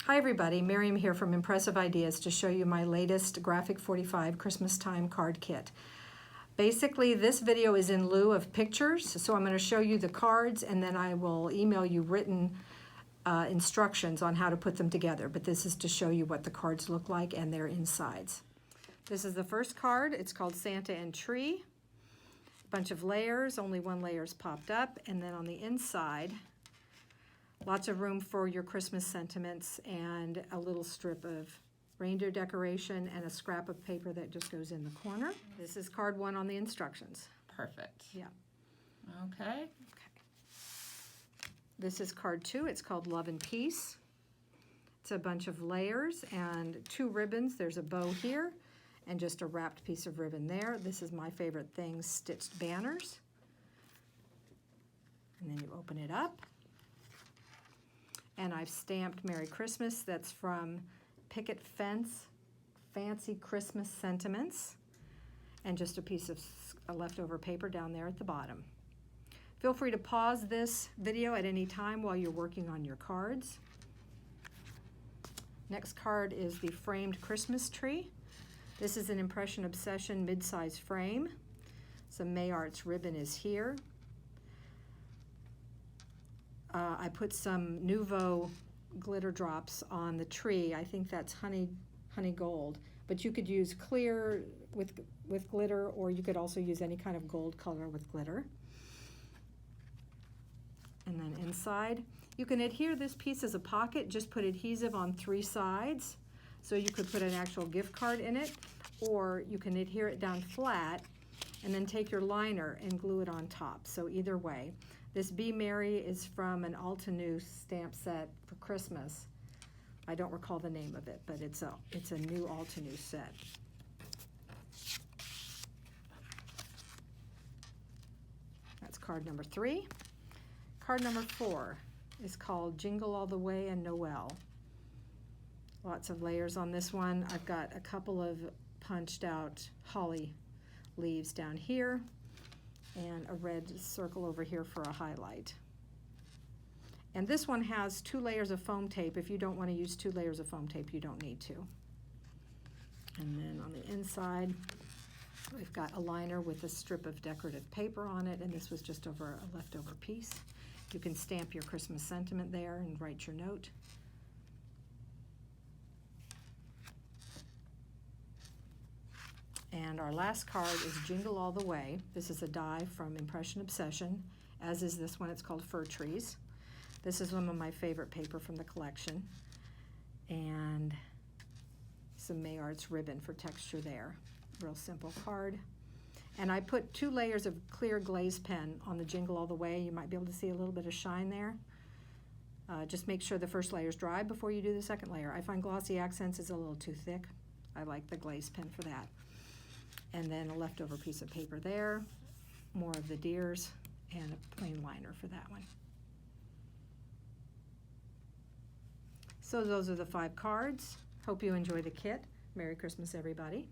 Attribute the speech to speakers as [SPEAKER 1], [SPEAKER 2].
[SPEAKER 1] Hi everybody, Miriam here from Impressive Ideas to show you my latest Graphic 45 Christmas Time card kit. Basically, this video is in lieu of pictures, so I'm going to show you the cards and then I will email you written instructions on how to put them together. But this is to show you what the cards look like and their insides. This is the first card. It's called Santa and Tree. A bunch of layers, only one layer's popped up, and then on the inside, lots of room for your Christmas sentiments and a little strip of reindeer decoration and a scrap of paper that just goes in the corner. This is card 1 on the instructions.
[SPEAKER 2] Perfect.
[SPEAKER 1] Yeah.
[SPEAKER 2] Okay.
[SPEAKER 1] This is card 2. It's called Love and Peace. It's a bunch of layers and 2 ribbons. There's a bow here and just a wrapped piece of ribbon there. This is my favorite thing, stitched banners. And then you open it up. And I've stamped Merry Christmas. That's from Picket Fence, Fancy Christmas Sentiments, and just a piece of leftover paper down there at the bottom. Feel free to pause this video at any time while you're working on your cards. Next card is the framed Christmas tree. This is an Impression Obsession mid-size frame. Some May Arts ribbon is here. I put some Nouveau glitter drops on the tree. I think that's honey gold, but you could use clear with glitter, or you could also use any kind of gold color with glitter. And then inside, you can adhere this piece as a pocket. Just put adhesive on 3 sides, so you could put an actual gift card in it, or you can adhere it down flat and then take your liner and glue it on top. So either way. This Be Merry is from an Altenew stamp set for Christmas. I don't recall the name of it, but it's a new Altenew set. That's card number 3. Card number 4 is called Jingle All the Way and Noel. Lots of layers on this one. I've got a couple of punched out holly leaves down here, and a red circle over here for a highlight. And this one has 2 layers of foam tape. If you don't want to use 2 layers of foam tape, you don't need to. And then on the inside, we've got a liner with a strip of decorative paper on it, and this was just over a leftover piece. You can stamp your Christmas sentiment there and write your note. And our last card is Jingle All the Way. This is a die from Impression Obsession, as is this one. It's called Fir Trees. This is one of my favorite paper from the collection. And some May Arts ribbon for texture there. Real simple card. And I put 2 layers of clear glaze pen on the Jingle All the Way. You might be able to see a little bit of shine there. Just make sure the first layer is dry before you do the second layer. I find glossy accents is a little too thick. I like the glaze pen for that. And then a leftover piece of paper there, more of the deers, and a plain liner for that one. So those are the 5 cards. Hope you enjoy the kit. Merry Christmas, everybody.